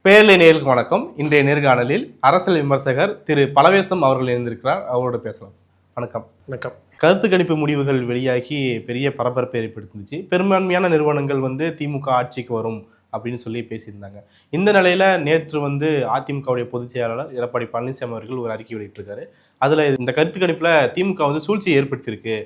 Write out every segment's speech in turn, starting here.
பேரலை நேயர்களுக்கு வணக்கம். இன்றைய நேர்காணலில் அரசியல் விமர்சகர் திரு பலவேசம் அவர்கள் இருந்திருக்கிறார். அவரோட பேசலாம். வணக்கம். வணக்கம். கருத்து கணிப்பு முடிவுகள் வெளியாகி பெரிய பரபரப்பை ஏற்படுத்துச்சு. பெரும்பான்மையான நிறுவனங்கள் திமுக ஆட்சிக்கு வரும் அப்படின்னு சொல்லி பேசியிருந்தாங்க. இந்த நிலையில நேற்று அதிமுகவுடைய பொதுச் செயலாளர் எடப்பாடி பழனிசாமி அவர்கள் ஒரு அறிக்கை வெளியிட்டிருக்காரு. அதுல இந்த கருத்து கணிப்புல திமுக சூழ்ச்சியை ஏற்படுத்தியிருக்கு,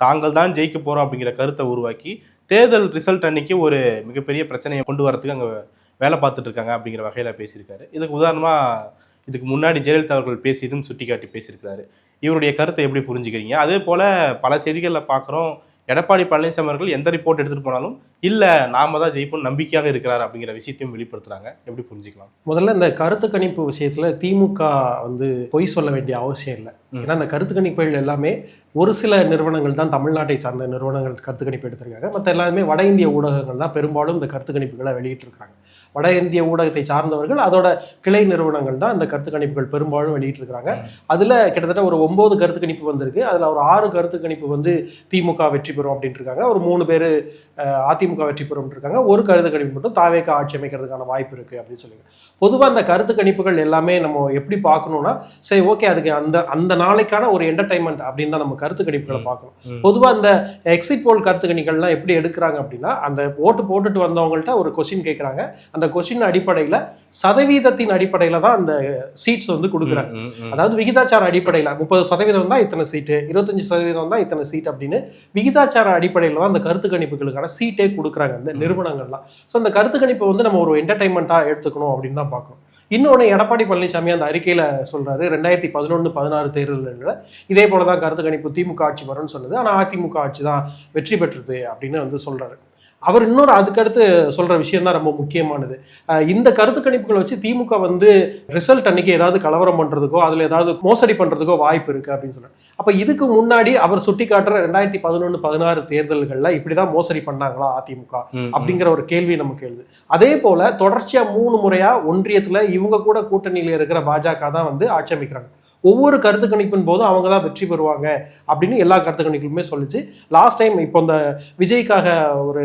தாங்கள் தான் ஜெயிக்க போறோம் அப்படிங்கிற கருத்தை உருவாக்கி தேர்தல் ரிசல்ட் அன்னைக்கு ஒரு மிகப்பெரிய பிரச்சனையை கொண்டு வரதுக்கு அங்கே வேலை பார்த்துட்டு இருக்காங்க அப்படிங்கிற வகையில் பேசியிருக்காரு. இதுக்கு உதாரணமாக இதுக்கு முன்னாடி ஜெயலலிதா அவர்கள் பேசியதும் சுட்டி காட்டி பேசியிருக்காரு. இவருடைய கருத்தை எப்படி புரிஞ்சுக்கிறீங்க? அதே போல் பல செய்திகளில் பார்க்குறோம், எடப்பாடி பழனிசாமி அவர்கள் எந்த ரிப்போர்ட் எடுத்துகிட்டு போனாலும் இல்லை நாம தான் ஜெயிப்போம் நம்பிக்கையாக இருக்கிறார் அப்படிங்கிற விஷயத்தையும் வெளிப்படுத்துறாங்க. எப்படி புரிஞ்சுக்கலாம்? முதல்ல இந்த கருத்து கணிப்பு விஷயத்துல திமுக பொய் சொல்ல வேண்டிய அவசியம் இல்லை. ஏன்னா இந்த கருத்து கணிப்புகள் எல்லாமே ஒரு சில நிறுவனங்கள் தான், தமிழ்நாட்டை சார்ந்த நிறுவனங்கள் கருத்து கணிப்பு எடுத்திருக்காங்க. மற்ற எல்லாருமே வட இந்திய ஊடகங்கள் தான் பெரும்பாலும் இந்த கருத்து கணிப்புகளை வெளியிட்டிருக்காங்க. வட இந்திய ஊடகத்தை சார்ந்தவர்கள் அதோட கிளை நிறுவனங்கள் தான் இந்த கருத்து கணிப்புகள் பெரும்பாலும் வெளியிட்டிருக்கிறாங்க. அதுல கிட்டத்தட்ட ஒரு 9 கருத்து கணிப்பு வந்திருக்கு. அதுல ஒரு 6 கருத்து கணிப்பு திமுக வெற்றி பெறும் அப்படின்ட்டு இருக்காங்க. ஒரு 3 பேர் அதிமுக வெற்றி பெறும் இருக்காங்க. ஒரு கருத்து கணிப்பு மட்டும் தாவேக ஆட்சி அமைக்கிறதுக்கான வாய்ப்பு இருக்கு அப்படின்னு சொல்லுங்க. பொதுவாக அந்த கருத்து கணிப்புகள் எல்லாமே நம்ம எப்படி பார்க்கணும்னா, சரி ஓகே அதுக்கு அந்த நாளைக்கான ஒரு என்டர்டைன்மெண்ட் அப்படின்னு தான் நம்ம கருத்து கணிப்புகளை பார்க்கணும். பொதுவாக அந்த எக்ஸிட் போல் கருத்து கணிப்புகள்லாம் எப்படி எடுக்கிறாங்க அப்படின்னா, அந்த ஓட்டு போட்டுட்டு வந்தவங்கள்ட்ட ஒரு கொஸ்டின் கேட்குறாங்க. அந்த கொஸ்டின் அடிப்படையில் சதவீதத்தின் அடிப்படையில் தான் அந்த சீட்ஸ் கொடுக்குறாங்க. அதாவது விகிதாச்சார அடிப்படையில் 30% தான் இத்தனை சீட்டு, 25% தான் இத்தனை சீட் அப்படின்னு விகிதாச்சார அடிப்படையில் தான் அந்த கருத்து கணிப்புகளுக்கான சீட்டே கொடுக்குறாங்க இந்த நிறுவனங்கள்லாம். ஸோ அந்த கருத்து கணிப்பை நம்ம ஒரு என்டர்டைன்மெண்ட்டாக எடுத்துக்கணும் அப்படின்னு தான் பார்க்கணும். இன்னொன்று எடப்பாடி பழனிசாமி அந்த அறிக்கையில் சொல்றாரு, 2011-16 தேர்தலில் இதே போல தான் கருத்து கணிப்பு திமுக ஆட்சி வரும்னு சொன்னது, ஆனால் அதிமுக ஆட்சி தான் வெற்றி பெற்றது அப்படின்னு சொல்றாரு. அவர் இன்னொரு அதுக்கடுத்து சொல்ற விஷயம் தான் ரொம்ப முக்கியமானது. இந்த கருத்து கணிப்புகளை வச்சு திமுக ரிசல்ட் அன்னைக்கு ஏதாவது கலவரம் பண்றதுக்கோ அதுல ஏதாவது மோசடி பண்றதுக்கோ வாய்ப்பு இருக்கு அப்படின்னு சொல்றாரு. அப்ப இதுக்கு முன்னாடி அவர் சுட்டி காட்டுற 2011-16 தேர்தல்கள்ல இப்படிதான் மோசடி பண்ணாங்களா அதிமுக அப்படிங்கிற ஒரு கேள்வி நமக்கு எழுது. அதே போல தொடர்ச்சியா 3 முறையா ஒன்றியத்துல இவங்க கூட கூட்டணியில இருக்கிற பாஜக தான் ஆட்சி அமைக்கிறாங்க. ஒவ்வொரு கருத்து கணிப்பின் போதும் அவங்க தான் வெற்றி பெறுவாங்க அப்படின்னு எல்லா கருத்து கணிப்புமே சொல்லிச்சு. லாஸ்ட் டைம் இப்போ இந்த விஜய்க்காக ஒரு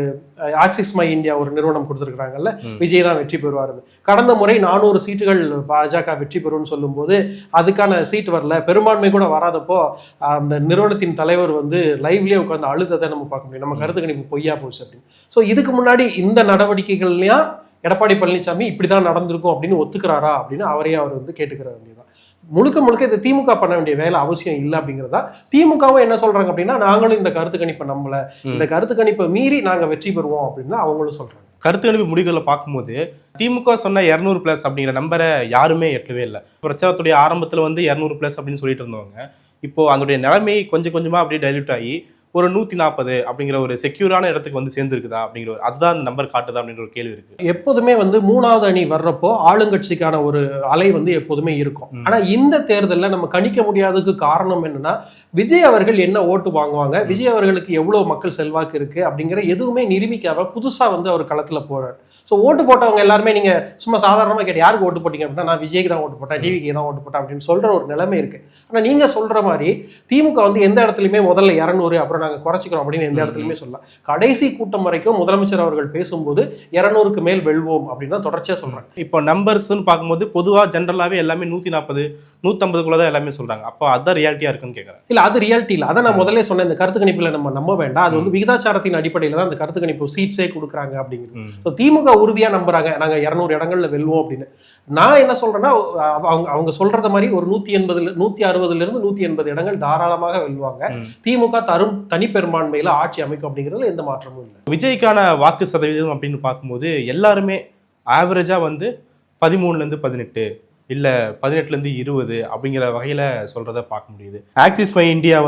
ஆக்சிஸ் மை இந்தியா ஒரு நிறுவனம் கொடுத்துருக்குறாங்கல்ல, விஜய் தான் வெற்றி பெறுவார். கடந்த முறை 400 சீட்டுகள் பாஜக வெற்றி பெறும்னு சொல்லும்போது அதுக்கான சீட் வரல, பெரும்பான்மை கூட வராதப்போ அந்த நிறுவனத்தின் தலைவர் லைவ்லேயே உட்காந்து அழுததை நம்ம பார்க்க முடியும், நம்ம கருத்து கணிப்பு பொய்யா போச்சு அப்படின்னு. ஸோ இதுக்கு முன்னாடி இந்த நடவடிக்கைகள்லையா எடப்பாடி பழனிசாமி இப்படிதான் நடந்திருக்கும் அப்படின்னு ஒத்துக்கிறாரா அப்படின்னு அவரையே அவர் கேட்டுக்கிற வேண்டியதான். முழுக்க இந்த திமுக பண்ண வேண்டிய வேலை அவசியம் இல்லை அப்படிங்கிறதா. திமுகவும் என்ன சொல்றாங்க அப்படின்னா, நாங்களும் இந்த கருத்து கணிப்பை நம்பல, இந்த கருத்து கணிப்பை மீறி நாங்க வெற்றி பெறுவோம் அப்படின்னு அவங்களும் சொல்றாங்க. கருத்து கணிப்பு முடிவுகளை பார்க்கும்போது திமுக சொன்ன 200+ அப்படிங்கிற நம்பரை யாருமே எட்டவே இல்லை. பிரச்சாரத்துடைய ஆரம்பத்தில் 200+ அப்படின்னு சொல்லிட்டு இருந்தவங்க இப்போ அதனுடைய நிலைமை கொஞ்சம் கொஞ்சமா அப்படியே டைல்யூட் ஆகி ஒரு 140 அப்படிங்கிற ஒரு செக்யூரான இடத்துக்கு சேர்ந்துருக்குதா அப்படிங்கிற அதுதான் அந்த நம்பர் காட்டுதா அப்படின்ற ஒரு கேள்வி இருக்கு. எப்போதுமே 3வது அணி வர்றப்போ ஆளுங்கட்சிக்கான ஒரு அலை எப்போதுமே இருக்கும். ஆனா இந்த தேர்தலில் நம்ம கணிக்க முடியாததுக்கு காரணம் என்னன்னா, விஜய் அவர்கள் என்ன ஓட்டு வாங்குவாங்க, விஜய் அவர்களுக்கு எவ்வளவு மக்கள் செல்வாக்கு இருக்கு அப்படிங்கிற எதுவுமே நிரூபிக்காம புதுசா அவர் களத்துல போறாரு. ஸோ ஓட்டு போட்டவங்க எல்லாருமே நீங்க சும்மா சாதாரணமா கேட்டு யாருக்கு ஓட்டு போட்டீங்க அப்படின்னா, நான் விஜய்க்கு தான் ஓட்டு போட்டேன், டிவிக்கு தான் ஓட்டு போட்டேன் அப்படின்னு சொல்ற ஒரு நிலைமை இருக்கு. ஆனா நீங்க சொல்ற மாதிரி திமுக எந்த இடத்துலயுமே முதல்ல 200 அப்புறம் நாங்க குறைச்சிக்கிறோம் அப்படின்னு எந்த இடத்துலயுமே சொல்லலாம். கடைசி கூட்டம் வரைக்கும் முதலமைச்சர் அவர்கள் பேசும்போது 200க்கு மேல் வெல்வோம் அப்படின்னு தான் தொடர்ச்சியா சொல்றாங்க. இப்போ நம்பர்ஸ்ன்னு பார்க்கும்போது பொதுவா ஜென்ரலாவே எல்லாமே 140 150 தான் எல்லாமே சொல்றாங்க. அப்போ அதான் ரியாலிட்டியா இருக்குன்னு கேட்கறேன். இல்ல அது ரியாலிட்டி இல்லை. அதை நான் முதல்ல சொன்னேன், இந்த கருத்து கணிப்புல நம்ம நம்ப வேண்டாம், அது விகிதாச்சாரத்தின் அடிப்படையில் தான் அந்த கருத்து கணிப்பு சீட்ஸே கொடுக்குறாங்க அப்படிங்கிறது. திமுக உறுதியா நம்புறாங்க நாங்க 200 இடங்கள்ல வெல்வோம் அப்படின்னு. நான் என்ன சொல்றேன்னா, அவங்க சொல்றத மாதிரி ஒரு 160 180 இடங்கள் தாராளமாக வெல்வாங்க. திமுக தரும் தனிப்பெரும்பான்மையில ஆட்சி அமைக்கும் அப்படிங்கிறதுல எந்த மாற்றமும் இல்லை. விஜய்க்கான வாக்கு சதவீதம் அப்படின்னு பார்க்கும்போது எல்லாருமே ஆவரேஜா 13-18 இல்லை 18-20 அப்படிங்கிற வகையில் சொல்கிறத பார்க்க முடியுது. ஆக்சிஸ் மை இந்தியா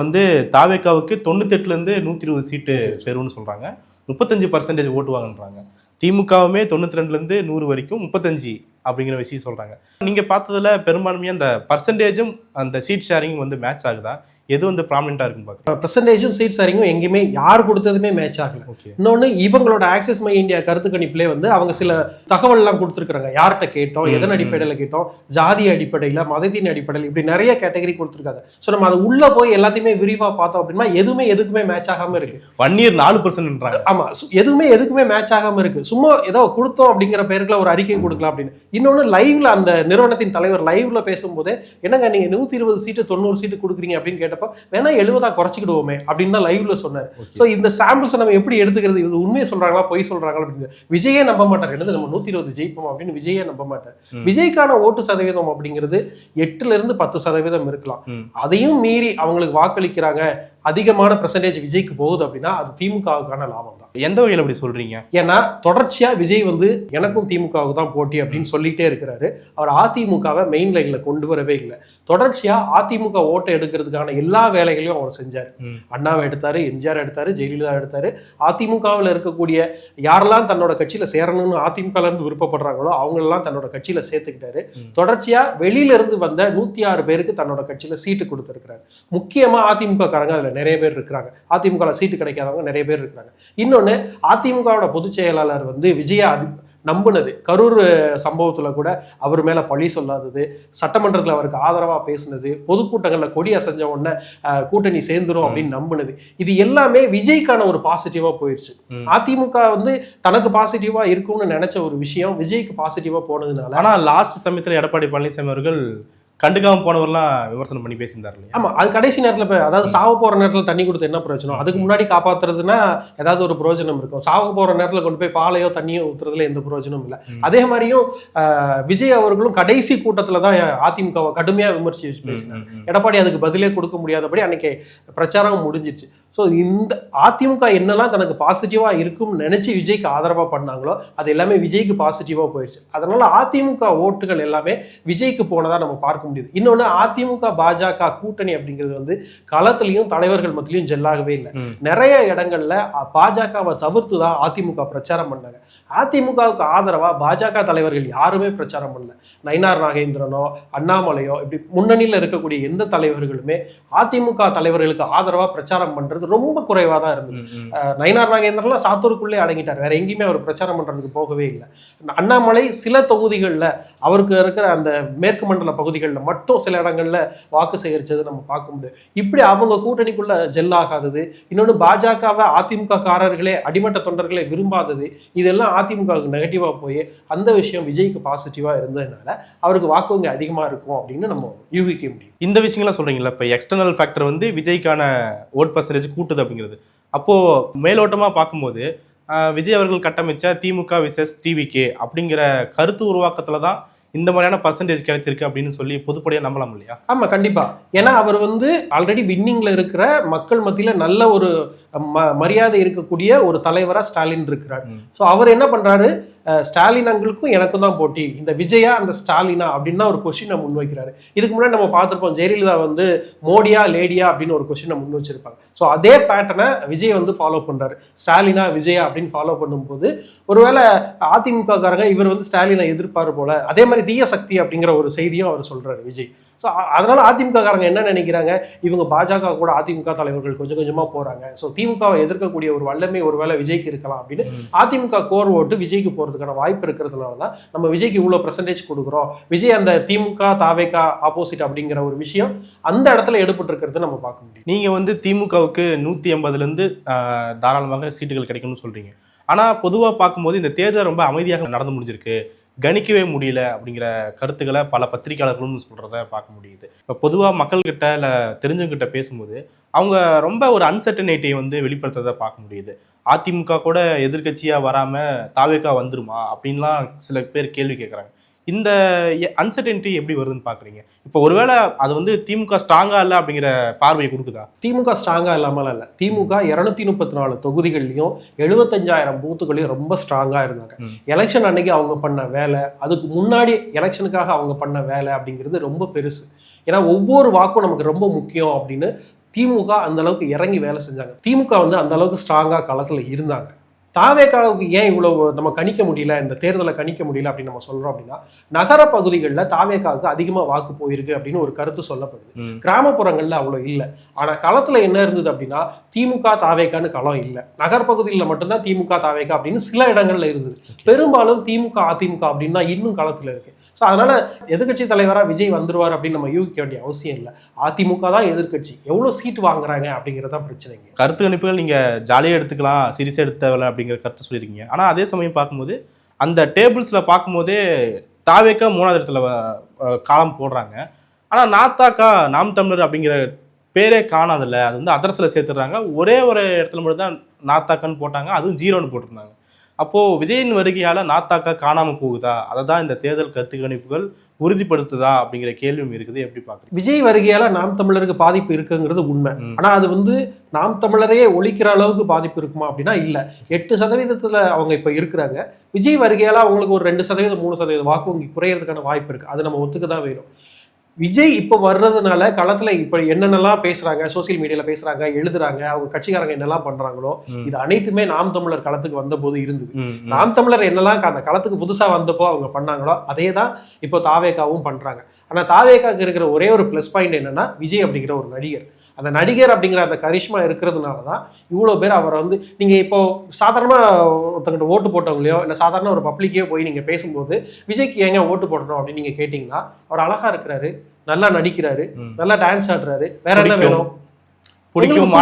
தாவேக்காவுக்கு 98-120 சீட்டு பெறும்னு சொல்கிறாங்க, 35% ஓட்டுவாங்கன்றாங்க. திமுகவுமே 92-100 வரைக்கும் 35 அப்படிங்கிற விஷயம் சொல்கிறாங்க. நீங்கள் பார்த்ததில் பெரும்பான்மையாக அந்த பர்சன்டேஜும் அந்த சீட் ஷேரிங் மேட்ச் ஆகுதா? எது வந்து ப்ராமினெண்டா இருக்குன்னு பாக்குறீங்க? பெர்சன்டேஜும் சீட் சரிங்கும் எங்கேயுமே யார் கொடுத்ததுமே மேட்ச் ஆகல. ஓகே. இன்னொன்னு இவங்களோட ஆக்சஸ் மை இந்தியா கருத்து கணிப்பிலே வந்து அவங்க சில தகவல்லாம் கொடுத்துருக்காங்க. யார்கிட்ட கேட்டோம், எதன் அடிப்படையில் கேட்டோம், ஜாதி அடிப்படையில், மதத்தின் அடிப்படையில், இப்படி நிறைய கேட்டகரி கொடுத்துருக்காங்க. ஸோ நம்ம அது உள்ள போய் எல்லாத்தையுமே விரிவா பார்த்தோம் அப்படின்னா எதுவுமே எதுக்குமே மேட்ச் ஆகாம இருக்கு. 1 year 4%. ஆமா, எதுவுமே எதுக்குமே மேட்ச் ஆகாம இருக்கு. சும்மா ஏதோ கொடுத்தோம் அப்படிங்கிற பேருக்குல ஒரு அறிக்கை கொடுக்கலாம் அப்படின்னு. இன்னொன்னு லைவ்ல அந்த நிறுவனத்தின் தலைவர் லைவ்ல பேசும்போதே என்னங்க நீங்க 120 சீட்டு 90 சீட்டு கொடுக்குறீங்க அப்படின்னு கேட்டப்ப வேணா 70 குறைச்சிக்கிடுவோமே அப்படின்னு தான் லைவ்ல சொன்னார். ஸோ இந்த சாம்பிள்ஸ் நம்ம எப்படி எடுத்துக்கிறது, இது உண்மையை சொல்றாங்களா பொய் சொல்றாங்களா அப்படின்னு விஜயே நம்ப மாட்டார். என்னது நம்ம 120 ஜெயிப்போம் அப்படின்னு விஜயே நம்ப மாட்டார். விஜய்க்கான ஓட்டு சதவீதம் அப்படிங்கிறது 8% இருக்கலாம். அதையும் மீறி அவங்களுக்கு வாக்களிக்கிறாங்க, அதிகமான பெர்சன்டேஜ் விஜய்க்கு போகுது அப்படின்னா அது திமுகவுக்கான லாபம் தான். எந்த வகையில் அப்படி சொல்றீங்க? ஏன்னா தொடர்ச்சியா விஜய் வந்து எனக்கும் திமுகவுக்கு தான் போட்டி அப்படின்னு சொல்லிட்டே இருக்கிறாரு. அவர் அதிமுகவை மெயின் லைன்ல கொண்டு வரவே இல்லை. தொடர்ச்சியா அதிமுக ஓட்டை எடுக்கிறதுக்கான எல்லா வேலைகளையும் அவர் செஞ்சார். அண்ணாவை எடுத்தாரு, எம்ஜிஆர் எடுத்தாரு, ஜெயலலிதா எடுத்தாரு. அதிமுகவில் இருக்கக்கூடிய யாரெல்லாம் தன்னோட கட்சியில சேரணும்னு அதிமுக இருந்து விருப்பப்படுறாங்களோ அவங்களெல்லாம் தன்னோட கட்சியில சேர்த்துக்கிட்டாரு. தொடர்ச்சியா வெளியில இருந்து வந்த 106 பேருக்கு தன்னோட கட்சியில சீட்டு கொடுத்திருக்கிறாரு. முக்கியமா அதிமுக காரங்க அதுல நிறைய பேர் இருக்கிறாங்க. அதிமுக சீட்டு கிடைக்காதவங்க நிறைய பேர் இருக்கிறாங்க. இன்னொன்னு அதிமுகவோட பொதுச் செயலாளர் வந்து விஜயா நம்புனது, கரூர் சம்பவத்துல கூட அவர் மேல பழி சொல்லாதது, சட்டமன்றத்தில் அவருக்கு ஆதரவா பேசினது, பொதுக்கூட்டங்கள்ல கொடி அசைஞ்ச உடனே கூட்டணி சேர்ந்துரும் அப்படின்னு நம்புனது, இது எல்லாமே விஜய்க்கான ஒரு பாசிட்டிவா போயிருச்சு. அதிமுக வந்து தனக்கு பாசிட்டிவா இருக்கும்னு நினைச்ச ஒரு விஷயம் விஜய்க்கு பாசிட்டிவா போனதுனால. ஆனா லாஸ்ட் சமயத்துல எடப்பாடி பழனிசாமி அவர்கள் கண்டுக்காம போனவரெல்லாம் விமர்சனம் பண்ணி பேசியிருந்தாரு இல்லையா? ஆமா, அது கடைசி நேரத்துல அதாவது சாவ போற நேரத்துல தண்ணி கொடுத்து என்ன பிரயோஜனம்? அதுக்கு முன்னாடி காப்பாத்துறதுன்னா ஏதாவது ஒரு பிரயோஜனம் இருக்கும். சாவ போற நேரத்துல கொண்டு போய் பாலையோ தண்ணியோ ஊத்துறதுல எந்த பிரயோஜனமும் இல்லை. அதே மாதிரியும் விஜய் அவர்களும் கடைசி கூட்டத்துலதான் அதிமுகவை கடுமையா விமர்சிச்சு பேசினார். எடப்பாடி அதுக்கு பதிலே கொடுக்க முடியாதபடி அன்னைக்கு பிரச்சாரம் முடிஞ்சிச்சு. ஸோ இந்த அதிமுக என்னெல்லாம் தனக்கு பாசிட்டிவா இருக்கும்னு நினைச்சு விஜய்க்கு ஆதரவா பண்ணாங்களோ அது எல்லாமே விஜய்க்கு பாசிட்டிவா போயிடுச்சு. அதனால அதிமுக ஓட்டுகள் எல்லாமே விஜய்க்கு போனதா நம்ம பார்க்க முடியுது. இன்னொன்னு அதிமுக பாஜக கூட்டணி அப்படிங்கிறது வந்து களத்திலையும் தலைவர்கள் மத்தியிலையும் ஜெல்லாகவே இல்லை. நிறைய இடங்கள்ல பாஜகவை தவிர்த்து தான் அதிமுக பிரச்சாரம் பண்ணாங்க. அதிமுகவுக்கு ஆதரவா பாஜக தலைவர்கள் யாருமே பிரச்சாரம் பண்ணல. நயினார் நாகேந்திரனோ அண்ணாமலையோ இப்படி முன்னணியில் இருக்கக்கூடிய எந்த தலைவர்களுமே அதிமுக தலைவர்களுக்கு ஆதரவா பிரச்சாரம் பண்றது ரொம்ப குறைவா தான் இருந்தது. நயினார் நாகேந்திரன்லாம் சாத்தூருக்குள்ளே அடங்கிட்டார். வேற எங்கேயுமே அவர் பிரச்சாரம் பண்றதுக்கு போகவே இல்லை. அண்ணாமலை சில தொகுதிகளில் அவருக்கு இருக்கிற அந்த மேற்கு மண்டல பகுதிகளில் மட்டும் சில இடங்கள்ல வாக்கு சேகரிச்சது நம்ம பார்க்க முடியும். இப்படி அவங்க கூட்டணிக்குள்ள ஜெல் ஆகாதது, இன்னொன்று பாஜகவை அதிமுக காரர்களே அடிமட்ட தொண்டர்களே விரும்பாதது, இதெல்லாம் அதிமுகவுக்கு நெகட்டிவா போய் அந்த விஷயம் விஜய்க்கு பாசிட்டிவா இருந்ததுனால அவருக்கு வாக்குவங்க அதிகமா இருக்கும் அப்படின்னு நம்ம யூகிக்க முடியும். இந்த விஷயங்கள்லாம் சொல்றீங்களா? இப்போ எக்ஸ்டர்னல் ஃபேக்டர் வந்து விஜய்க்கான ஓட் பர்சன்டேஜ் கூட்டுது அப்படிங்கிறது. அப்போ மேலோட்டமா பார்க்கும்போது விஜய் அவர்கள் கட்டமைச்ச திமுக விசஸ் டிவிகே அப்படிங்கிற கருத்து உருவாக்கத்துல தான் இந்த மாதிரியான பர்சன்டேஜ் கிடைச்சிருக்கு அப்படின்னு சொல்லி பொதுப்படையா நம்பலாம் இல்லையா? ஆமா, கண்டிப்பா. ஏன்னா அவர் வந்து ஆல்ரெடி வின்னிங்ல இருக்கிற மக்கள் மத்தியில நல்ல ஒரு மரியாதை இருக்கக்கூடிய ஒரு தலைவரா ஸ்டாலின் இருக்கிறார். ஸோ அவர் என்ன பண்றாரு, ஸ்டாலின் அங்கிளுக்கும் எனக்கும் தான் போட்டி, இந்த விஜயா அந்த ஸ்டாலினா அப்படின்னு ஒரு கொஸ்டினை முன் வைக்கிறாரு. இதுக்கு முன்னாடி நம்ம பார்த்துருப்போம், ஜெயலலிதா வந்து மோடியா லேடியா அப்படின்னு ஒரு கொஸ்டினை முன் வச்சிருப்பாங்க. ஸோ அதே பேட்டர்னை விஜய் வந்து ஃபாலோ பண்றாரு. ஸ்டாலினா விஜயா அப்படின்னு ஃபாலோ பண்ணும்போது ஒருவேளை அதிமுக காரங்க இவர் வந்து ஸ்டாலினை எதிர்ப்பாரு போல, அதே மாதிரி தீய சக்தி அப்படிங்கிற ஒரு செய்தியும் அவர் சொல்றாரு விஜய். ஸோ அதனால அதிமுக காரங்க என்ன நினைக்கிறாங்க, இவங்க பாஜக கூட அதிமுக தலைவர்கள் கொஞ்சம் கொஞ்சமா போறாங்க, ஸோ திமுகவை எதிர்க்கக்கூடிய ஒரு வல்லமை ஒருவேளை விஜய்க்கு இருக்கலாம் அப்படின்னு அதிமுக கோர் ஓட்டு விஜய்க்கு போறதுக்கான வாய்ப்பு இருக்கிறதுனால தான் நம்ம விஜய்க்கு இவ்வளவு பெர்சன்டேஜ் கொடுக்குறோம். விஜய் அந்த திமுக தாவேகா ஆப்போசிட் அப்படிங்கிற ஒரு விஷயம் அந்த இடத்துல எடுபட்டு இருக்கிறது நம்ம பார்க்க முடியும். நீங்க வந்து திமுகவுக்கு 180 தாராளமாக சீட்டுகள் கிடைக்கும்னு சொல்றீங்க. ஆனால் பொதுவாக பார்க்கும்போது இந்த தேர்தல் ரொம்ப அமைதியாக நடந்து முடிஞ்சிருக்கு, கணிக்கவே முடியல அப்படிங்கிற கருத்துக்களை பல பத்திரிகையாளர்களும் சொல்கிறத பார்க்க முடியுது. இப்போ பொதுவாக மக்கள்கிட்ட இல்லை தெரிஞ்சவங்கிட்ட பேசும்போது அவங்க ரொம்ப ஒரு அன்சர்டனிட்டியை வந்து வெளிப்படுத்துறதை பார்க்க முடியுது. அதிமுக கூட எதிர்கட்சியாக வராமல் தாவேகா வந்துருமா அப்படின்லாம் சில பேர் கேள்வி கேட்குறாங்க. இந்த அன்சர்டனிட்டி எப்படி வருதுன்னு பார்க்குறீங்க? இப்போ ஒருவேளை அது வந்து திமுக ஸ்ட்ராங்காக இல்லை அப்படிங்கிற பார்வையை கொடுக்குதா? திமுக ஸ்ட்ராங்காக இல்லாமலாம் இல்லை. திமுக 234 தொகுதிகள்லையும் 75,000 பூத்துகளையும் ரொம்ப ஸ்ட்ராங்காக இருந்தாங்க. எலெக்ஷன் அன்னைக்கு அவங்க பண்ண வேலை, அதுக்கு முன்னாடி எலெக்ஷனுக்காக அவங்க பண்ண வேலை அப்படிங்கிறது ரொம்ப பெருசு. ஏன்னா ஒவ்வொரு வாக்கும் நமக்கு ரொம்ப முக்கியம் அப்படின்னு திமுக அந்த அளவுக்கு இறங்கி வேலை செஞ்சாங்க. திமுக வந்து அந்த அளவுக்கு ஸ்ட்ராங்காக களத்தில் இருந்தாங்க. தாவேகாவுக்கு ஏன் இவ்வளவு நம்ம கணிக்க முடியல, இந்த தேர்தலை கணிக்க முடியல அப்படின்னு நம்ம சொல்றோம் அப்படின்னா, நகர பகுதிகளில் தாவேகாவுக்கு அதிகமா வாக்கு போயிருக்கு அப்படின்னு ஒரு கருத்து சொல்லப்படுது. கிராமப்புறங்கள்ல அவ்வளவு இல்லை. ஆனா களத்துல என்ன இருந்தது அப்படின்னா, திமுக தாவேகான்னு களம் இல்லை. நகர்பகுதியில் மட்டும்தான் திமுக தாவேகா அப்படின்னு சில இடங்கள்ல இருந்தது. பெரும்பாலும் திமுக அதிமுக அப்படின்னா இன்னும் களத்துல இருக்கு. ஸோ அதனால எதிர்கட்சி தலைவரா விஜய் வந்துருவார் அப்படின்னு நம்ம யூகிக்க வேண்டிய அவசியம் இல்லை. அதிமுக தான் எதிர்கட்சி, எவ்வளவு சீட் வாங்குறாங்க அப்படிங்கிறதான் பிரச்சனைங்க. கருத்து கணிப்புகள் நீங்க ஜாலியாக எடுத்துக்கலாம், சீரியஸாக எடுத்து தேவையில்ல அப்படிங்கிற கருத்து சொல்லியிருக்கீங்க. ஆனா அதே சமயம் பார்க்கும்போது அந்த டேபிள்ஸ்ல பார்க்கும்போதே தாவேக்கா 3வது இடத்துல காலம் போடுறாங்க. ஆனா நாத்தாக்கா நாம் தமிழர் அப்படிங்கிற பேரே காணாதில்ல, அது வந்து அதரசில் சேர்த்துடுறாங்க. ஒரே ஒரு இடத்துல மட்டும் தான் நாத்தாக்கான்னு போட்டாங்க, அதுவும் 0ன்னு போட்டிருந்தாங்க. அப்போ விஜயின் வருகையால நாத்தாக்கா காணாம போகுதா, அதை தான் இந்த தேர்தல் கருத்து கணிப்புகள் உறுதிப்படுத்துதா அப்படிங்கிற கேள்வியும் இருக்குது. எப்படி பாக்குறீங்க? விஜய் வருகையால நாம் தமிழருக்கு பாதிப்பு இருக்குங்கிறது உண்மை. ஆனா அது வந்து நாம் தமிழரையே ஒழிக்கிற அளவுக்கு பாதிப்பு இருக்குமா அப்படின்னா இல்ல. 8% அவங்க இப்ப இருக்கிறாங்க. விஜய் வருகையால அவங்களுக்கு ஒரு 2% 3% வாக்கு வங்கி குறையறதுக்கான வாய்ப்பு இருக்கு. அது நம்ம ஒத்துக்க தான் வேணும். விஜய் இப்போ வர்றதுனால களத்துல இப்ப என்னென்னலாம் பேசுறாங்க, சோசியல் மீடியால பேசுறாங்க, எழுதுறாங்க, அவங்க கட்சிக்காரங்க என்னெல்லாம் பண்றாங்களோ இது அனைத்துமே நாம் தமிழர் களத்துக்கு வந்த போது இருந்தது. நாம் தமிழர் என்னெல்லாம் அந்த களத்துக்கு புதுசா வந்தப்போ அவங்க பண்ணாங்களோ அதே தான் இப்போ தாவேகாவும் பண்றாங்க. ஆனா தாவேகாவுக்கு இருக்கிற ஒரே ஒரு பிளஸ் பாயிண்ட் என்னன்னா, விஜய் அப்படிங்கிற ஒரு நடிகர். அந்த நடிகர் அப்படிங்கிற அந்த கரிஷ்மா இருக்கிறதுனால தான் இவ்வளோ பேர் அவரை வந்து நீங்கள் இப்போ சாதாரணமாக ஒருத்தங்கிட்ட ஓட்டு போட்டவங்களையோ இல்லை சாதாரண ஒரு பப்ளிக்கையோ போய் நீங்கள் பேசும்போது விஜய்க்கு ஏங்க ஓட்டு போடணும் அப்படின்னு நீங்கள் கேட்டிங்கன்னா, அவர் அழகா இருக்கிறாரு, நல்லா நடிக்கிறாரு, நல்லா டான்ஸ் ஆடுறாரு, வேற என்ன வேணும், பிடிக்கும்,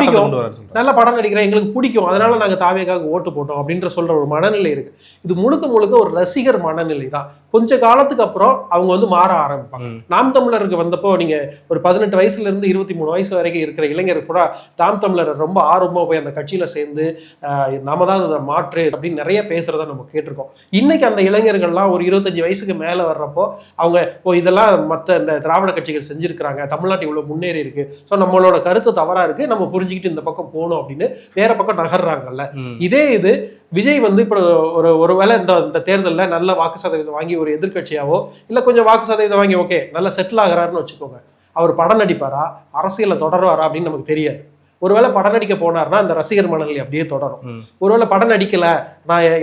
நல்ல படம் நடிக்கிறேன், எங்களுக்கு பிடிக்கும், அதனால நாங்க தாவேகாவுக்கு ஓட்டு போட்டோம் அப்படின்ற சொல்ற ஒரு மனநிலை இருக்கு. இது முழுக்க முழுக்க ஒரு ரசிகர் மனநிலை தான். கொஞ்ச காலத்துக்கு அப்புறம் அவங்க வந்து மாற ஆரம்பிப்பாங்க. நாம் தமிழருக்கு வந்தப்போ நீங்க ஒரு 18 வயசுல இருந்து 23 வயசு வரைக்கும் இருக்கிற இளைஞர் கூட நாம் தமிழர் ரொம்ப ஆர்வமா போய் அந்த கட்சியில சேர்ந்து நாம தான் அதை மாற்று அப்படின்னு நிறைய பேசுறத நம்ம கேட்டிருக்கோம். இன்னைக்கு அந்த இளைஞர்கள்லாம் ஒரு 25 வயசுக்கு மேல வர்றப்போ அவங்க இதெல்லாம் மற்ற இந்த திராவிட கட்சிகள் செஞ்சிருக்கிறாங்க, தமிழ்நாட்டு இவ்வளவு முன்னேறி இருக்கு, ஸோ நம்மளோட கருத்து தவறா இருக்கு, நம்ம புரிஞ்சுக்கிட்டு இந்த பக்கம் போகணும் அப்படின்னு வேற பக்கம் நகர்றாங்கல்ல. இதே இது விஜய் வந்து இப்போ ஒருவேளை இந்த தேர்தலில் நல்ல வாக்கு சதவீதம் வாங்கி ஒரு எதிர்கட்சியாவோ இல்லை கொஞ்சம் வாக்கு சதவீதம் வாங்கி ஓகே நல்லா செட்டில் ஆகிறாருன்னு வச்சுக்கோங்க, அவர் படம் நடிப்பாரா, அரசியலை தொடருவாரா அப்படின்னு நமக்கு தெரியாது. ஒருவேளை படம் நடிக்க போனார்னா அந்த ரசிகர் மனநிலை அப்படியே தொடரும். ஒருவேளை படம் நடிக்கல,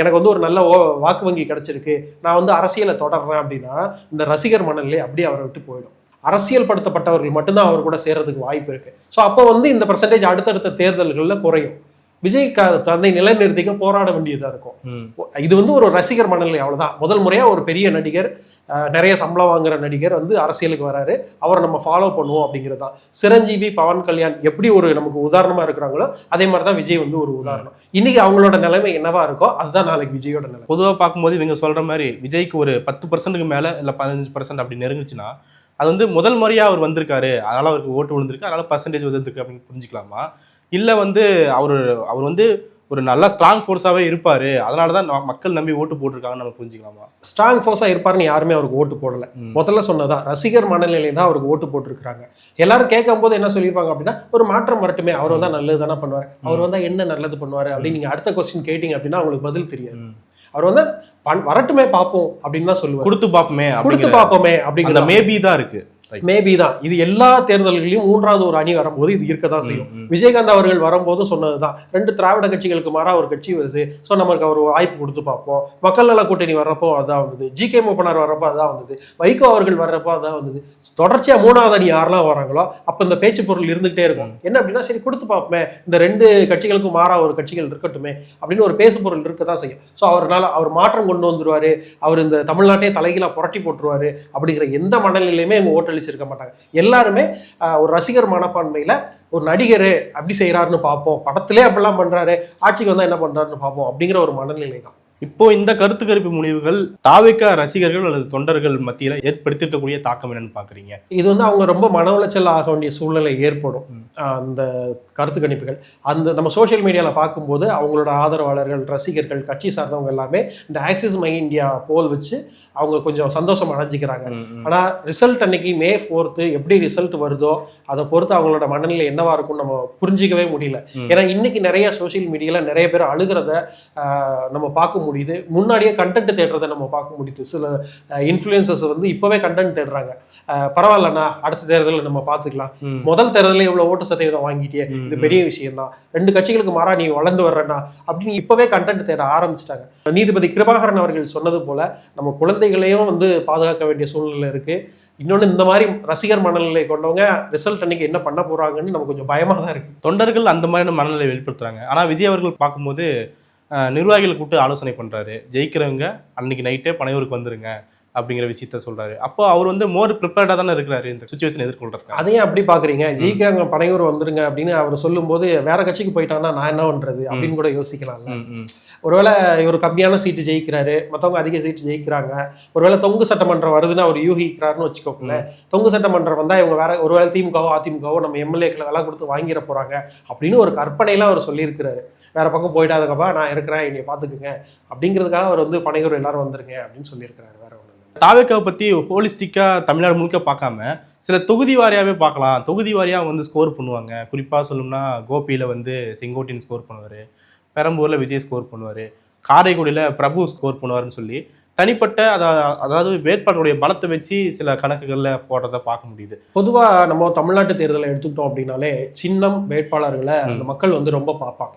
எனக்கு வந்து ஒரு நல்ல வாக்கு வங்கி கிடைச்சிருக்கு, நான் வந்து அரசியலை தொடர்றேன் அப்படின்னா இந்த ரசிகர் மனநிலை அப்படியே அவரை விட்டு போயிடும். அரசியல் படுத்தப்பட்டவர்கள் மட்டும்தான் அவர் கூட சேர்றதுக்கு வாய்ப்பு இருக்கு. ஸோ அப்போ வந்து இந்த பெர்சன்டேஜ் அடுத்தடுத்த தேர்தல்களில் குறையும். விஜய் தன்னை நிலைநிறுத்திக்க போராட வேண்டியதா இருக்கும். இது வந்து ஒரு ரசிகர் மனநிலை, அவ்வளவுதான். முதல் முறையா ஒரு பெரிய நடிகர், நிறைய சம்பளம் வாங்குற நடிகர் வந்து அரசியலுக்கு வராரு, அவரை நம்ம ஃபாலோ பண்ணுவோம் அப்படிங்கிறது தான். சிரஞ்சீவி, பவன் கல்யாண் எப்படி ஒரு நமக்கு உதாரணமா இருக்கிறாங்களோ அதே மாதிரிதான் விஜய் வந்து ஒரு உதாரணம். இன்னைக்கு அவங்களோட நிலைமை என்னவா இருக்கோ அதுதான் நாளைக்கு விஜயோட நிலைமை. பொதுவாக பார்க்கும்போது இவங்க சொல்ற மாதிரி விஜய்க்கு ஒரு 10% மேல இல்லை 15% அப்படி நெருங்குச்சுன்னா அது வந்து முதல் முறையா அவர் வந்திருக்காரு, அதனால அவருக்கு ஓட்டு விழுந்திருக்கு, அதனால பர்சன்டேஜ் வந்திருக்கு அப்படின்னு புரிஞ்சுக்கலாமா? இல்லை வந்து அவர் வந்து ஒரு நல்ல ஸ்ட்ராங் ஃபோர்ஸாவே இருப்பாரு, அதனாலதான் மக்கள் நம்பி ஓட்டு போட்டிருக்காங்கன்னு நம்ம புரிஞ்சுக்கலாமா? ஸ்ட்ராங் ஃபோர்ஸா இருப்பாருன்னு யாருமே அவருக்கு ஓட்டு போடல. முதல்ல சொன்னதான் ரசிகர் மனநிலை தான் அவருக்கு ஓட்டு போட்டிருக்காங்க. எல்லாரும் கேட்கும் போது என்ன சொல்லியிருப்பாங்க அப்படின்னா, ஒரு மாற்றம் வரட்டுமே, அவர் வந்தா நல்லது தானே பண்ணுவார், அவர் வந்தா என்ன நல்லது பண்ணுவாரு அப்படின்னு நீங்க அடுத்த கொஸ்டின் கேட்டீங்க அப்படின்னா அவங்களுக்கு பதில் தெரியாது. அவர் வந்து வரட்டுமே பார்ப்போம் அப்படின்னு தான் சொல்லுவார். கொடுத்து பார்ப்போமே அப்படிங்கிற மேபி தான் இருக்கு. மேபி தான் இது எல்லா தேர்தல்களையும் 3வது ஒரு அணி வரும்போது இது இருக்கதான் செய்யும். விஜயகாந்த் அவர்கள் வரும்போது சொன்னதுதான், 2 திராவிட கட்சிகளுக்கு மாறா ஒரு கட்சி வருது, ஸோ நமக்கு அவர் வாய்ப்பு கொடுத்து பார்ப்போம். மக்கள் நல கூட்டணி வர்றப்போ அதான் வந்தது, ஜி.கே. மூப்பனார் வர்றப்போ அதான் வந்தது, வைகோ அவர்கள் வர்றப்போ அதான் வந்தது. தொடர்ச்சியா 3வது அணி யாரெல்லாம் வராங்களோ அப்ப இந்த பேச்சு பொருள் இருந்துகிட்டே இருக்கும். என்ன அப்படின்னா, சரி கொடுத்து பார்ப்போமே, இந்த 2 கட்சிகளுக்கும் மாறா ஒரு கட்சிகள் இருக்கட்டுமே அப்படின்னு ஒரு பேசு பொருள் இருக்கதான் செய்யும். ஸோ அவர் மாற்றம் கொண்டு வந்துருவாரு, அவர் இந்த தமிழ்நாட்டையே தலைகீழா புரட்டி போட்டுருவாரு அப்படிங்கிற எந்த மனநிலையுமே எங்க ஓட்டளிச்சிருக்க மாட்டாங்க. எல்லாருமே ஒரு ரசிகர் மனப்பான்மையில ஒரு நடிகர் அப்படி செய்யறாருன்னு பார்ப்போம், படத்திலே அப்படிலாம் பண்றாரு, ஆட்சிக்கு வந்தா என்ன பண்றாருன்னு பார்ப்போம் அப்படிங்கிற ஒரு மனநிலை தான். இப்போ இந்த கருத்து கணிப்பு முடிவுகள் தாவேகா ரசிகர்கள் அல்லது தொண்டர்கள் மத்தியில ஏற்படுத்திருக்கக்கூடிய தாக்கம் என்னன்னு பாக்குறீங்க? இது வந்து அவங்க ரொம்ப மன உளைச்சல் ஆக வேண்டிய சூழ்நிலை ஏற்படும். அந்த கருத்து கணிப்புகள் அந்த நம்ம சோசியல் மீடியால பார்க்கும்போது அவங்களோட ஆதரவாளர்கள், ரசிகர்கள், கட்சி சார்ந்தவங்க எல்லாமே இந்த ஆக்சிஸ் மை இந்தியா போல் வச்சு அவங்க கொஞ்சம் சந்தோஷம் அடைஞ்சிக்கிறாங்க. ஆனா ரிசல்ட் அன்னைக்கு May 4th எப்படி ரிசல்ட் வருதோ அதை பொறுத்து அவங்களோட மனநிலை என்னவா இருக்கும் நம்ம புரிஞ்சிக்கவே முடியல. ஏன்னா இன்னைக்கு நிறைய சோசியல் மீடியால நிறைய பேர் அழுகிறத நம்ம பார்க்க முடியும். முடியுது. முன்னாடியே கண்டென்ட் தேடுறதை நம்ம பார்க்க முடியுது. சில இன்ஃப்ளூயன்சர்ஸ் வந்து இப்போவே கண்டென்ட் தேடுறாங்க. பரவாயில்லண்ணா, அடுத்த தேர்தலில் நம்ம பார்த்துக்கலாம், முதல் தேர்தலில் இவ்வளோ ஓட்டு சதவீதம் வாங்கிட்டே, இது பெரிய விஷயம் தான், 2 கட்சிகளுக்கு மாறா நீ வளர்ந்து வர்றேன்னா அப்படின்னு இப்போவே கண்டென்ட் தேட ஆரம்பிச்சிட்டாங்க. நீதிபதி கிருபாகரன் அவர்கள் சொன்னது போல நம்ம குழந்தைகளையும் வந்து பாதுகாக்க வேண்டிய சூழ்நிலை இருக்கு. இன்னொன்று, இந்த மாதிரி ரசிகர் மனநிலை கொண்டவங்க ரிசல்ட் அன்னைக்கு என்ன பண்ண போறாங்கன்னு நமக்கு கொஞ்சம் பயமாக தான் இருக்கு. தொண்டர்கள் அந்த மாதிரியான மனநிலை வெளிப்படுத்துறாங்க. ஆனால் விஜய் அவர்கள் பார்க்கும்போது நிர்வாகிகளை கூப்பிட்டு ஆலோசனை பண்றாரு. ஜெயிக்கிறவங்க அன்னைக்கு நைட்டே பனையூருக்கு வந்துருங்க அப்படிங்கிற விஷயத்த சொல்றாரு. அப்போ அவர் வந்து மோர் ப்ரிப்பேர்டா தானே இருக்கிறாரு இந்த சுச்சுவேஷன் எதிர்கொள்றதுக்கு. அதையும் அப்படி பாக்குறீங்க, ஜெயிக்கிறாங்க பனையூர் வந்துருங்க அப்படின்னு அவர் சொல்லும் போது வேற கட்சிக்கு போயிட்டாங்கன்னா நான் என்ன பண்றது அப்படின்னு கூட யோசிக்கலாம்ல. ஒருவேளை இவர் கம்மியான சீட்டு ஜெயிக்கிறாரு, மற்றவங்க அதிக சீட்டு ஜெயிக்கிறாங்க, ஒருவேளை தொங்கு சட்டமன்றம் வருதுன்னு அவர் யூகிக்கிறாருன்னு வச்சுக்கோங்களேன். தொங்கு சட்டமன்றம் வந்தா இவங்க வேற ஒருவேளை திமுகவோ அதிமுகவோ நம்ம எம்எல்ஏக்களை விலை கொடுத்து வாங்கிட போறாங்க அப்படின்னு ஒரு கற்பனைலாம் அவர் சொல்லியிருக்கிறாரு. வேற பக்கம் போயிட்டாதுக்கப்பா, நான் இருக்கிறேன், என்னை பாத்துக்குங்க அப்படிங்கிறதுக்காக அவர் வந்து பனையூர் எல்லாரும் வந்துருங்க அப்படின்னு சொல்லியிருக்கிறாரு. வேற ஒண்ணு தாவேக்காவை பற்றி ஹோலிஸ்டிக்காக தமிழ்நாடு முழுக்க பார்க்காம சில தொகுதி வாரியாகவே பார்க்கலாம். தொகுதி வாரியாக வந்து ஸ்கோர் பண்ணுவாங்க. குறிப்பாக சொல்லணும்னா கோபியில் வந்து செங்கோட்டையன் ஸ்கோர் பண்ணுவார், பெரம்பூரில் விஜய் ஸ்கோர் பண்ணுவார், காரைக்குடியில் பிரபு ஸ்கோர் பண்ணுவார்னு சொல்லி தனிப்பட்ட அதாவது வேட்பாளருடைய பலத்தை வச்சு சில கணக்குகளில் போடுறத பார்க்க முடியுது. பொதுவாக நம்ம தமிழ்நாட்டு தேர்தலை எடுத்துக்கிட்டோம் அப்படின்னாலே சின்னம் வேட்பாளர்களை அந்த மக்கள் வந்து ரொம்ப பார்ப்பாங்க.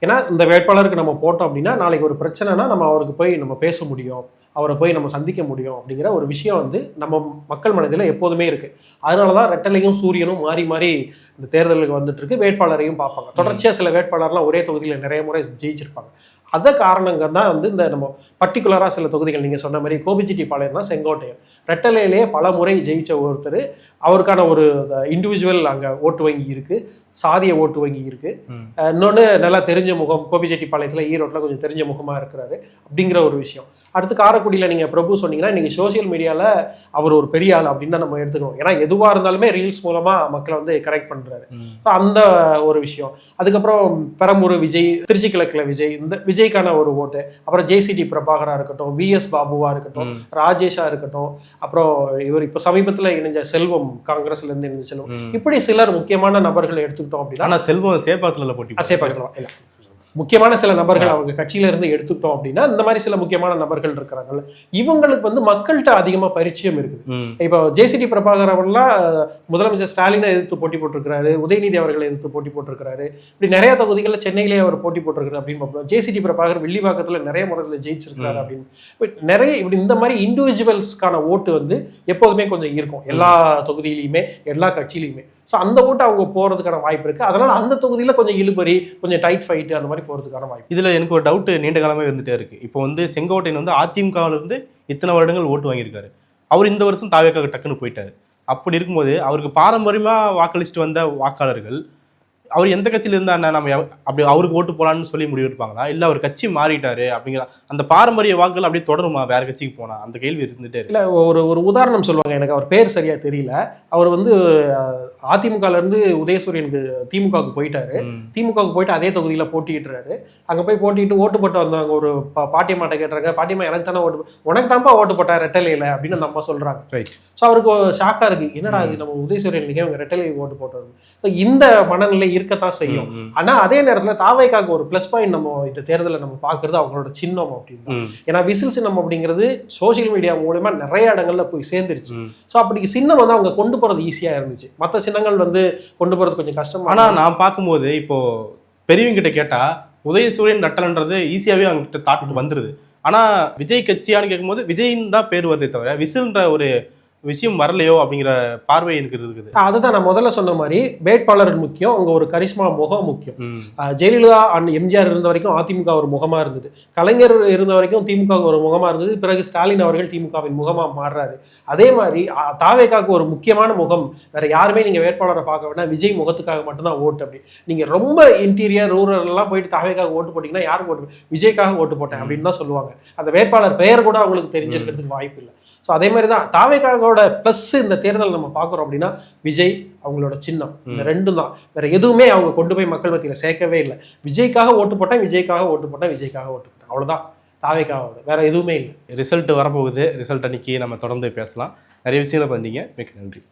ஏன்னா இந்த வேட்பாளருக்கு நம்ம போட்டோம் அப்படின்னா நாளைக்கு ஒரு பிரச்சனைனா நம்ம அவருக்கு போய் நம்ம பேச முடியும், அவரை போய் நம்ம சந்திக்க முடியும் அப்படிங்கிற ஒரு விஷயம் வந்து நம்ம மக்கள் மனதில் எப்போதுமே இருக்கு. அதனால தான் ரெட்டலையும் சூரியனும் மாறி மாறி இந்த தேர்தலுக்கு வந்துட்டு இருக்கு. வேட்பாளரையும் பார்ப்பாங்க. தொடர்ச்சியாக சில வேட்பாளர்லாம் ஒரே தொகுதியில் நிறைய முறை ஜெயிச்சிருப்பாங்க. அத காரணங்கள் தான் வந்து இந்த நம்ம பர்டிகுலராக சில தொகுதிகள் நீங்கள் சொன்ன மாதிரி கோபிச்செட்டிப்பாளையம் தான் செங்கோட்டையன் ரெட்டலையிலேயே பல முறை ஜெயிச்ச ஒருத்தர். அவருக்கான ஒரு இண்டிவிஜுவல் அங்கே ஓட்டு வங்கி இருக்கு, சாதிய ஓட்டு வங்கி இருக்கு. இன்னொன்று நல்லா தெரிஞ்ச முகம், கோபிச்செட்டிப்பாளையத்தில் ஈரோட்டில் கொஞ்சம் தெரிஞ்ச முகமாக இருக்கிறாரு அப்படிங்கிற ஒரு விஷயம். அடுத்து காரைக்குடியில் நீங்கள் பிரபு சொன்னீங்கன்னா இன்னைக்கு சோசியல் மீடியாவில் அவர் ஒரு பெரிய ஆள் அப்படின்னு தான் நம்ம எடுத்துக்கணும். ஏன்னா எதுவாக இருந்தாலுமே ரீல்ஸ் மூலமாக மக்களை வந்து கரெக்ட் பண்ணுறாரு. ஸோ அந்த ஒரு விஷயம். அதுக்கப்புறம் பெரம்பூர் விஜய், திருச்சி கிழக்கில் விஜய், இந்த விஜய்க்கான ஒரு ஓட்டு. அப்புறம் ஜேசிடி பிரபாகரா இருக்கட்டும், விஎஸ் பாபுவா இருக்கட்டும், ராஜேஷா இருக்கட்டும், அப்புறம் இவர் இப்போ சமீபத்தில் இணைஞ்ச செல்வம், காங்கிரஸ்ல இருந்து இணைஞ்ச செல்வம், இப்படி சிலர் முக்கியமான நபர்களை எடுத்துக்கிட்டோம் அப்படின்னா. ஆனால் செல்வம் சேப்பாத்துல போட்டி சேப்பாக்கலாம் முக்கியமான சில நபர்கள் அவங்க கட்சியில இருந்து எடுத்துட்டோம் அப்படின்னா இந்த மாதிரி சில முக்கியமான நபர்கள் இருக்கிறாங்கல்ல, இவங்களுக்கு வந்து மக்கள்கிட்ட அதிகமா பரிச்சயம் இருக்குது. இப்போ ஜேசிடி பிரபாகர் அவர்லாம் முதலமைச்சர் ஸ்டாலினை எதிர்த்து போட்டி போட்டிருக்கிறாரு, உதயநிதி அவர்களை எதிர்த்து போட்டி போட்டிருக்கிறாரு. இப்படி நிறைய தொகுதிகளில் சென்னையிலேயே அவர் போட்டி போட்டிருக்கிறார் அப்படின்னு பார்ப்போம். ஜேசிடி பிரபாகர் வில்லிவாக்கத்துல நிறைய முறையில் ஜெயிச்சிருக்கிறாரு அப்படின்னு நிறைய இப்படி இந்த மாதிரி இண்டிவிஜுவல்ஸ்க்கான ஓட்டு வந்து எப்போதுமே கொஞ்சம் இருக்கும் எல்லா தொகுதியிலையுமே எல்லா கட்சியிலையுமே. ஸோ அந்த ஓட்டு அவங்க போகிறதுக்கான வாய்ப்பு இருக்குது. அதனால் அந்த தொகுதியில் கொஞ்சம் இழுபறி, கொஞ்சம் டைட் ஃபைட்டு அந்த மாதிரி போகிறதுக்கான வாய்ப்பு. இதில் எனக்கு ஒரு டவுட்டு நீண்ட காலமே இருந்துகிட்டே இருக்குது. இப்போ வந்து செங்கோட்டையன் வந்து அதிமுகவிலிருந்து இத்தனை வருடங்கள் ஓட்டு வாங்கியிருக்காரு. அவர் இந்த வருஷம் தாவேக்காக டக்குன்னு போயிட்டார். அப்படி இருக்கும்போது அவருக்கு பாரம்பரியமாக வாக்களிச்சுட்டு வந்த வாக்காளர்கள் அவர் எந்த கட்சியில் இருந்தா நம்ம அப்படி அவருக்கு ஓட்டு போகலான்னு சொல்லி முடிவு எடுப்பாங்களா, இல்லை அவர் கட்சி மாறிட்டாரு அப்படிங்கிற அந்த பாரம்பரிய வாக்குகள் அப்படியே தொடருமா வேற கட்சிக்கு போனா? அந்த கேள்வி இருந்துட்டே இருக்கு. இல்லை, ஒரு உதாரணம் சொல்லுவாங்க, எனக்கு அவர் பேர் சரியா தெரியல. அவர் வந்து அதிமுகல இருந்து உதயசூரியனுக்கு திமுகவுக்கு போயிட்டாரு. திமுகவுக்கு போயிட்டு அதே தொகுதியில் போட்டிட்டுறாரு. அங்கே போய் போட்டிட்டு ஓட்டு போட்டு வந்தவங்க ஒரு பாட்டியம்மாட்ட கேட்டுறாங்க, பாட்டியம்மா எனக்கு தானே ஓட்டு, உனக்கு தான்ப்பா ஓட்டு போட்டா ரெட்டலையில அப்படின்னு நம்ம சொல்றாங்க. ரைட். ஸோ அவருக்கு ஷாக்கா இருக்கு, என்னடா இது நம்ம உதயசூரியனுக்கு அவங்க ரெட்டலை ஓட்டு போட்டோம். ஸோ இந்த மனநிலை இருக்கத்தான் செய்யும். ஆனா அதே நேரத்துல தாவேக்காக்கு ஒரு பிளஸ் பாயிண்ட் நம்ம இந்த தேர்தலில் நம்ம பாக்குறது அவங்களோட சின்னம் அப்படின்னு. ஏன்னா விசில் சின்னம் அப்படிங்கிறது சோசியல் மீடியா மூலமா நிறைய இடங்கள்ல போய் சேர்ந்துருச்சு. ஸோ அப்படி சின்னம் வந்து அவங்க கொண்டு போறது ஈஸியா இருந்துச்சு. மற்ற சின்னங்கள் வந்து கொண்டு போறது கொஞ்சம் கஷ்டம். ஆனா நான் பார்க்கும்போது இப்போ பெரியவங்க கிட்ட கேட்டா உதயசூரியன் ரெட்டல்ன்றது ஈஸியாவே அவங்க கிட்ட தாட்டு வந்துருது. ஆனா விஜய் கட்சியான்னு கேட்கும்போது விஜயின் தான் பேர் வருதே தவிர விசில்ன்ற ஒரு விஷயம் வரலையோ அப்படிங்கிற பார்வை எனக்கு இருக்குது. அதுதான் நான் முதல்ல சொன்ன மாதிரி வேட்பாளர் முக்கியம், அவங்க ஒரு கரிஷ்மா முகம் முக்கியம். ஜெயலலிதா எம்ஜிஆர் இருந்த வரைக்கும் அதிமுக ஒரு முகமா இருந்தது, கலைஞர் இருந்த வரைக்கும் திமுக ஒரு முகமா இருந்தது, பிறகு ஸ்டாலின் அவர்கள் திமுகவின் முகமா மாறுறாரு. அதே மாதிரி தாவேக்காக்கு ஒரு முக்கியமான முகம் வேற யாருமே நீங்க வேட்பாளரை பார்க்க வேண்டாம், விஜய் முகத்துக்காக மட்டும்தான் ஓட்டு. அப்படி நீங்க ரொம்ப இன்டீரியர் ரூரல் எல்லாம் போயிட்டு தாவேக்காக ஓட்டு போட்டீங்கன்னா யாருக்கு ஓட்டு, விஜய்க்காக ஓட்டு போட்டேன் அப்படின்னு தான் சொல்லுவாங்க. அந்த வேட்பாளர் பெயர் கூட அவங்களுக்கு தெரிஞ்சிருக்கிறதுக்கு வாய்ப்பு இல்லை. ஸோ அதே மாதிரி தான் தாவேக்காவோட ப்ளஸ் இந்த தேர்தல் நம்ம பார்க்குறோம் அப்படின்னா விஜய், அவங்களோட சின்னம், இந்த ரெண்டும் தான். வேற எதுவுமே அவங்க கொண்டு போய் மக்கள் மத்தியில் சேர்க்கவே இல்லை. விஜய்க்காக ஓட்டு போட்டேன், விஜய்க்காக ஓட்டு போட்டேன், விஜய்க்காக ஓட்டு போட்டேன், அவ்வளோதான் தாவேக்காவோட, வேற எதுவுமே இல்லை. ரிசல்ட் வரப்போகுது. ரிசல்ட் அன்னைக்கு நம்ம தொடர்ந்து பேசலாம். நிறைய விஷயங்களை பண்ணீங்க. மிக்க நன்றி.